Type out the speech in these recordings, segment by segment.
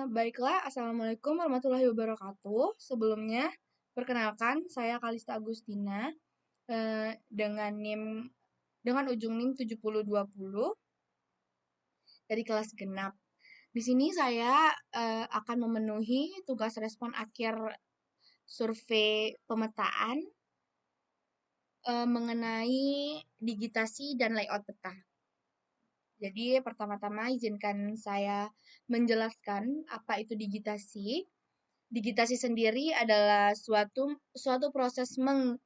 Baiklah, Assalamualaikum warahmatullahi wabarakatuh. Sebelumnya, perkenalkan, saya Kalista Agustina dengan ujung NIM 7020 dari kelas genap. Di sini saya akan memenuhi tugas respon akhir survei pemetaan mengenai digitasi dan layout peta. Jadi, pertama-tama izinkan saya menjelaskan apa itu digitasi. Digitasi sendiri adalah suatu proses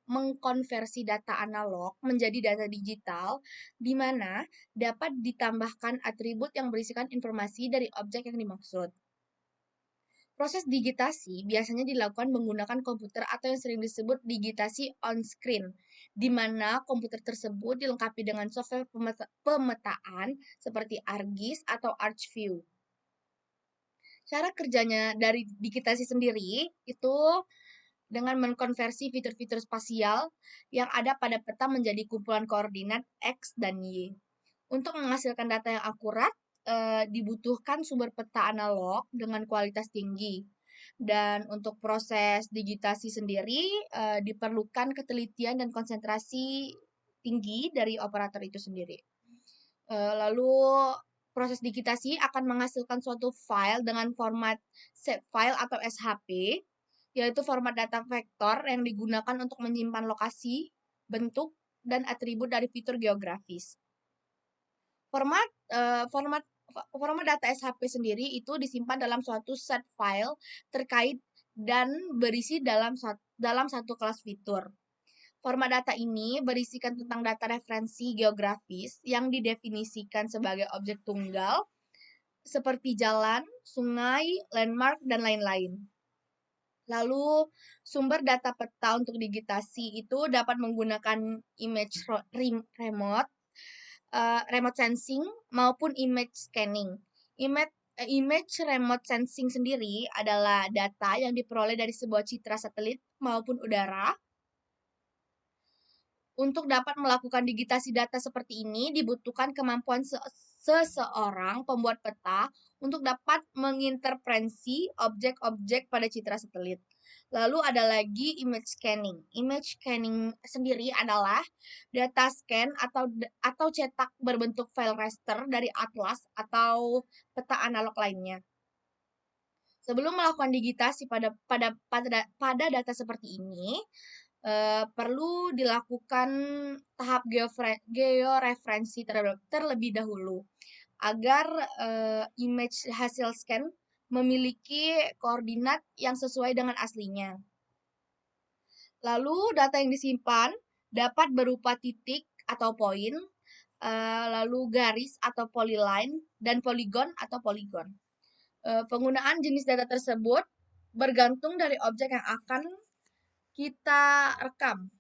mengkonversi data analog menjadi data digital, di mana dapat ditambahkan atribut yang berisikan informasi dari objek yang dimaksud. Proses digitasi biasanya dilakukan menggunakan komputer atau yang sering disebut digitasi on-screen, di mana komputer tersebut dilengkapi dengan software pemetaan seperti ArcGIS atau ArcView. Cara kerjanya dari digitasi sendiri itu dengan mengkonversi fitur-fitur spasial yang ada pada peta menjadi kumpulan koordinat X dan Y. Untuk menghasilkan data yang akurat, dibutuhkan sumber peta analog dengan kualitas tinggi. Dan untuk proses digitasi sendiri, diperlukan ketelitian dan konsentrasi tinggi dari operator itu sendiri. Lalu proses digitasi akan menghasilkan suatu file dengan format file atau SHP, yaitu format data vektor yang digunakan untuk menyimpan lokasi, bentuk, dan atribut dari fitur geografis. Format data SHP sendiri itu disimpan dalam suatu set file terkait dan berisi dalam satu kelas fitur. Format data ini berisikan tentang data referensi geografis yang didefinisikan sebagai objek tunggal seperti jalan, sungai, landmark, dan lain-lain. Lalu, sumber data peta untuk digitasi itu dapat menggunakan image remote sensing maupun image scanning. Image remote sensing sendiri adalah data yang diperoleh dari sebuah citra satelit maupun udara. Untuk dapat melakukan digitasi data seperti ini, dibutuhkan kemampuan seseorang pembuat peta untuk dapat menginterferensi objek-objek pada citra satelit. Lalu ada lagi image scanning. Image scanning sendiri adalah data scan atau cetak berbentuk file raster dari atlas atau peta analog lainnya. Sebelum melakukan digitasi pada data seperti ini, perlu dilakukan tahap georeferensi terlebih dahulu agar image hasil scan memiliki koordinat yang sesuai dengan aslinya. Lalu data yang disimpan dapat berupa titik atau poin, lalu garis atau polyline, dan poligon atau poligon. Penggunaan jenis data tersebut bergantung dari objek yang akan kita rekam.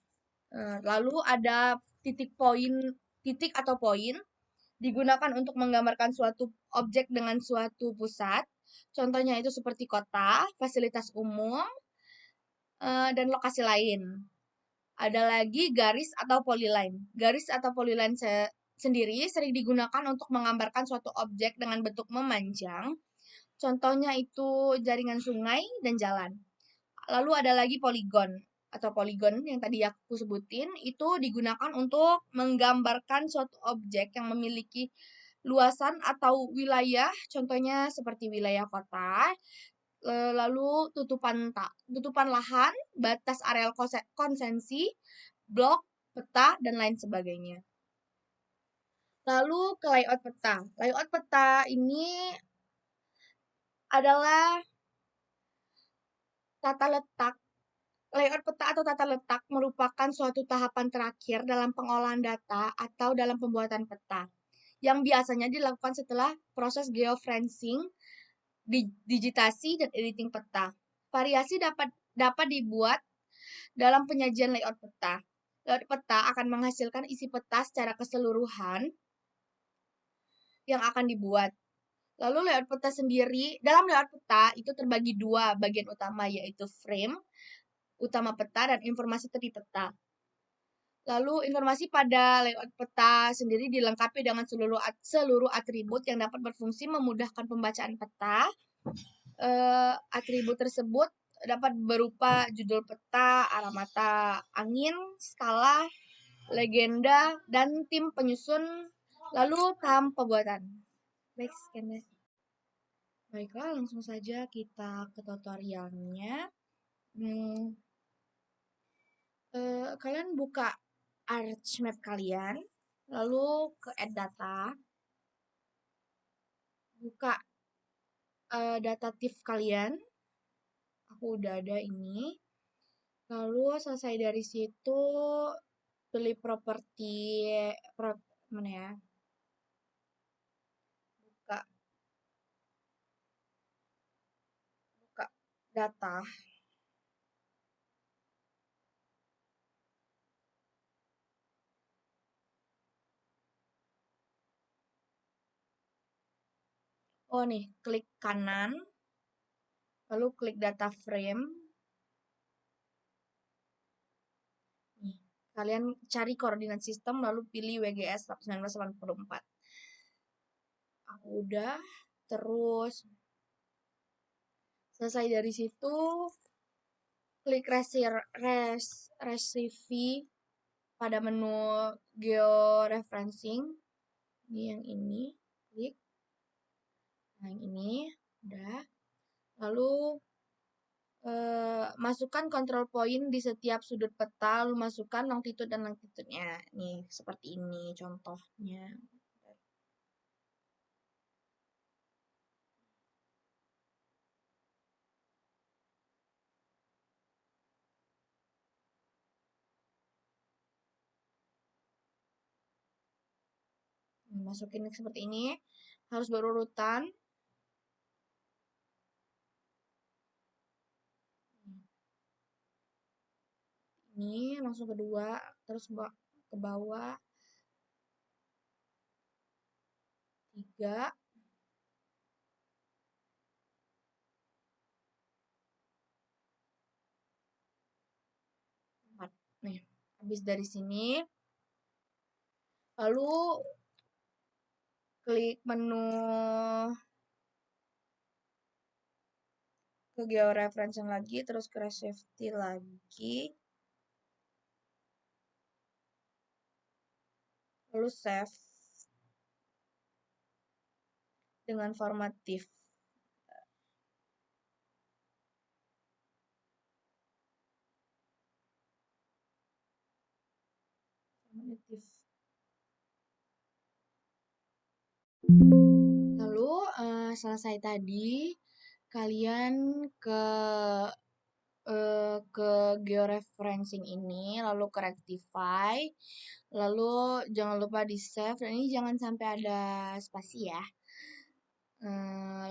Lalu ada titik atau poin digunakan untuk menggambarkan suatu objek dengan suatu pusat. Contohnya itu seperti kota, fasilitas umum, dan lokasi lain. Ada lagi garis atau polyline. Garis atau polyline sendiri sering digunakan untuk menggambarkan suatu objek dengan bentuk memanjang. Contohnya itu jaringan sungai dan jalan. Lalu ada lagi poligon yang tadi aku sebutin, itu digunakan untuk menggambarkan suatu objek yang memiliki luasan atau wilayah, contohnya seperti wilayah kota, lalu tutupan lahan, batas areal konsensi, blok, peta, dan lain sebagainya. Lalu ke layout peta. Layout peta ini adalah tata letak. Layout peta atau tata letak merupakan suatu tahapan terakhir dalam pengolahan data atau dalam pembuatan peta, yang biasanya dilakukan setelah proses geofencing, digitasi, dan editing peta. Variasi dapat dibuat dalam penyajian layout peta. Layout peta akan menghasilkan isi peta secara keseluruhan yang akan dibuat. Lalu layout peta sendiri, dalam layout peta itu terbagi dua bagian utama, yaitu frame utama peta dan informasi tepi peta. Lalu informasi pada layout peta sendiri dilengkapi dengan seluruh atribut yang dapat berfungsi memudahkan pembacaan peta. Atribut tersebut dapat berupa judul peta, arah mata angin, skala, legenda, dan tim penyusun, lalu tahap pembuatan. Baik, sekian deh. Baiklah, langsung saja kita ke tutorialnya. Kalian buka Archmap kalian, lalu ke Add Data, buka data TIFF kalian. Aku udah ada ini. Lalu selesai dari situ, pilih properti, mana ya? Buka data. Oh nih, klik kanan, lalu klik data frame. Nih, kalian cari koordinat sistem, lalu pilih WGS 1984. Aku udah, terus selesai dari situ, klik resivi pada menu georeferencing. Ini yang ini, klik. Nah, yang ini udah. Lalu masukkan control point di setiap sudut peta, lalu masukkan longitude dan latitude-nya. Nih, seperti ini contohnya. Masukin seperti ini, harus berurutan. Ini langsung kedua, terus ke bawah. 3. 4. Nih, habis dari sini, lalu klik menu ke georeferencing lagi, terus ke safety lagi, lalu save dengan format TIFF. Lalu selesai tadi, kalian ke georeferencing ini, lalu ke rectify, lalu jangan lupa di save, dan ini jangan sampai ada spasi ya.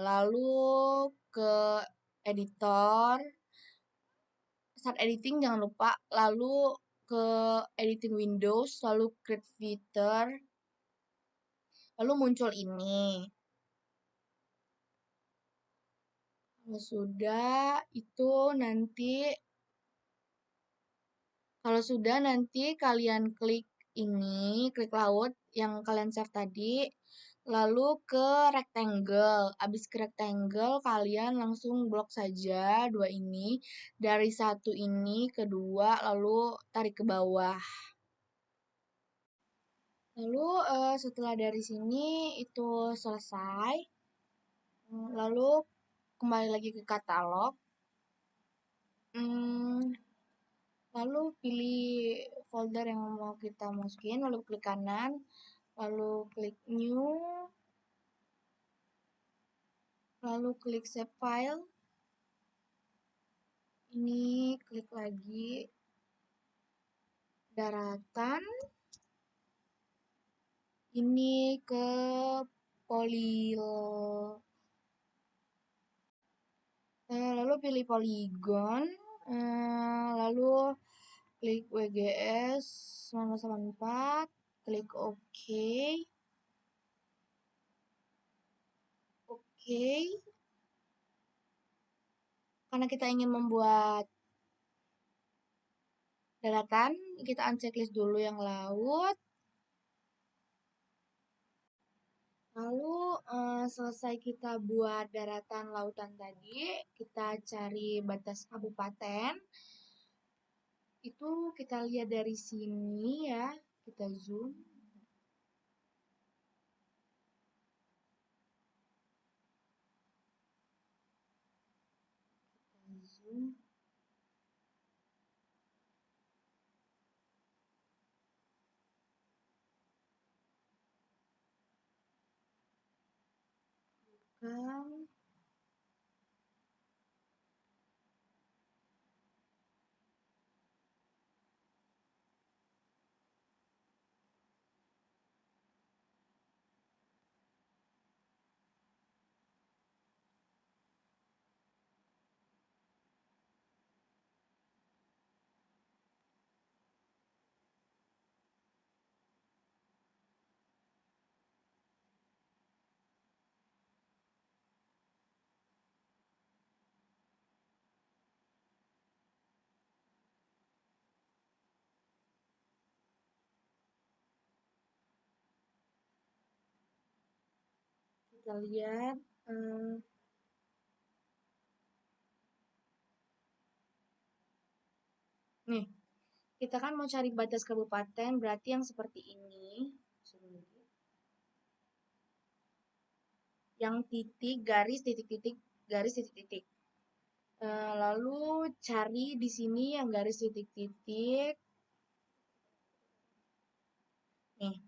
Lalu ke editor, start editing jangan lupa, lalu ke editing windows, lalu create filter, lalu muncul ini. Kalau sudah, nanti kalian klik ini, klik laut yang kalian save tadi, lalu ke rectangle. Habis ke rectangle, kalian langsung blok saja dua ini. Dari satu ini ke dua, lalu tarik ke bawah. Lalu setelah dari sini itu selesai. Lalu kembali lagi ke katalog. Lalu pilih folder yang mau kita masukin, lalu klik kanan, lalu klik new, lalu klik save file. Ini klik lagi daratan. Ini ke lalu pilih poligon, lalu klik WGS 1984, klik OK. Karena kita ingin membuat daratan, kita unchecklist dulu yang laut. Lalu selesai kita buat daratan lautan tadi, kita cari batas kabupaten. Itu kita lihat dari sini ya, kita zoom. Kita zoom. Kan, kita lihat. Nih, kita kan mau cari batas kabupaten, berarti yang seperti ini. Yang titik, garis, titik-titik, garis, titik-titik. Lalu cari di sini yang garis titik-titik. Nih,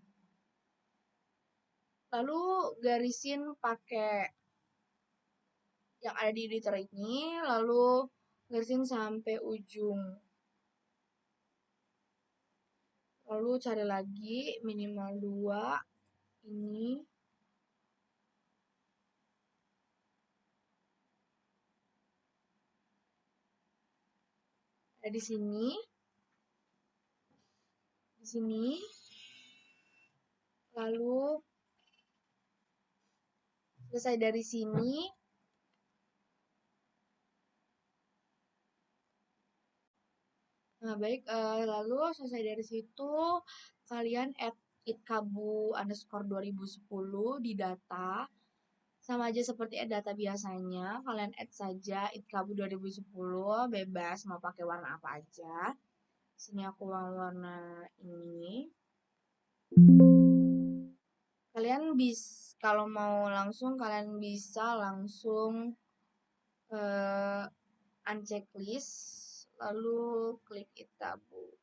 lalu garisin pakai yang ada di editor ini, lalu garisin sampai ujung. Lalu cari lagi minimal 2 ini. Ada di sini. Di sini. Lalu selesai dari sini. Nah, baik, lalu selesai dari situ, kalian add itkabu_2010 di data. Sama aja seperti add data biasanya, kalian add saja itkabu 2010, bebas mau pakai warna apa aja. Sini aku warna ini. Kalian bisa, kalau mau langsung, kalian bisa langsung uncheck list, lalu klik itkabu.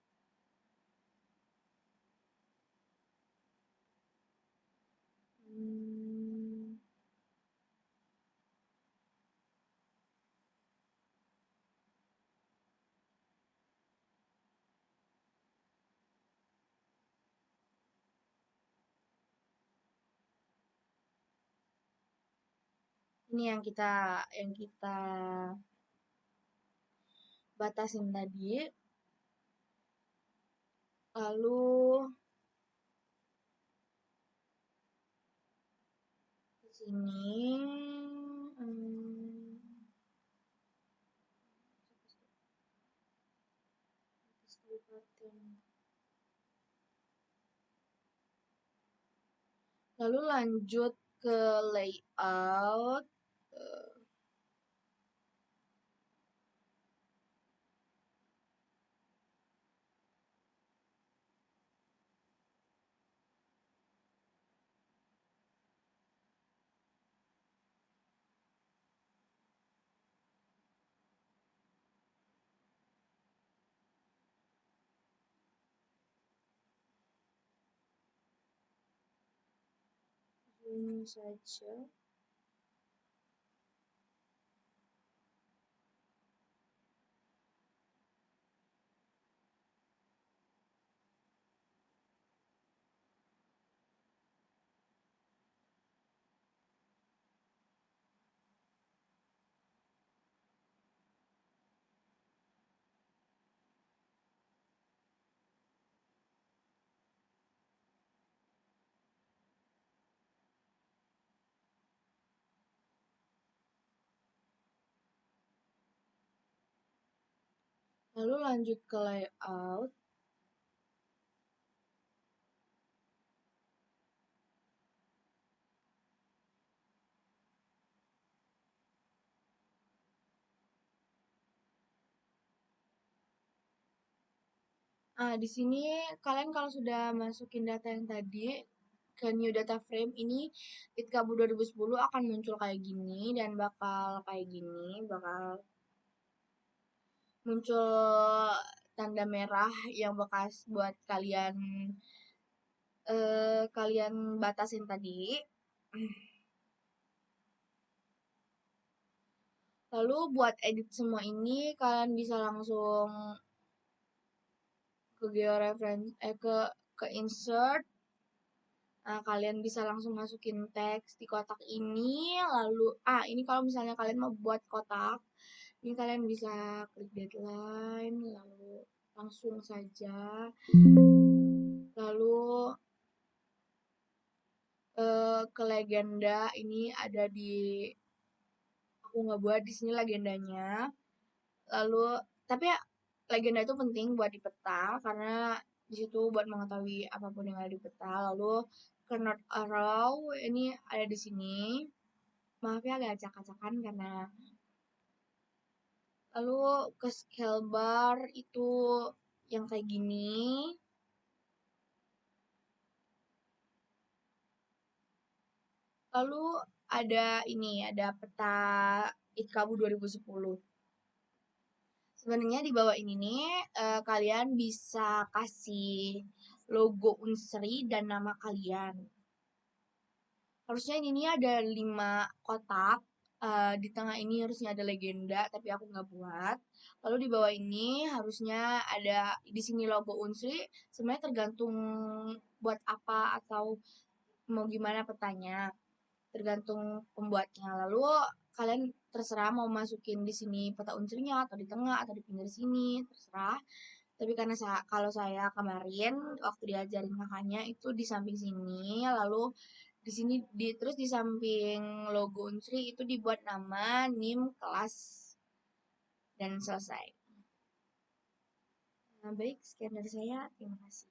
Ini yang kita batasin tadi. Lalu ke sini lalu lanjut ke layout. Ini saja. Lalu lanjut ke layout. Di sini kalian kalau sudah masukin data yang tadi ke new data frame ini, Itkabu 2010 akan muncul kayak gini dan bakal kayak gini, bakal muncul tanda merah yang bekas buat kalian batasin tadi. Lalu buat edit semua ini kalian bisa langsung ke georeference ke insert. Nah, kalian bisa langsung masukin teks di kotak ini, lalu ini kalau misalnya kalian mau buat kotak, ini kalian bisa klik deadline, lalu langsung saja, lalu ke legenda ini ada di aku nggak buat di sini legendanya. Lalu tapi ya legenda itu penting buat di peta karena di situ buat mengetahui apapun yang ada di peta. Lalu ke North Arrow ini ada di sini. Maaf ya agak acak-acakan karena lalu ke scale bar itu yang kayak gini. Lalu ada peta Itkabu 2010. Sebenarnya di bawah ini nih kalian bisa kasih logo Unsri dan nama kalian. Harusnya ini nih ada 5 kotak. Di tengah ini harusnya ada legenda, tapi aku nggak buat. Lalu di bawah ini harusnya ada di sini logo Unsri. Sebenarnya tergantung buat apa atau mau gimana petanya, tergantung pembuatnya. Lalu kalian terserah mau masukin di sini peta unsrinya atau di tengah atau di pinggir sini, terserah. Tapi karena kalau saya kemarin waktu diajarin kakaknya itu di samping sini, lalu di sini terus di samping logo Unsri itu dibuat nama, NIM, kelas dan selesai. Nah, baik, sekian dari saya. Terima kasih.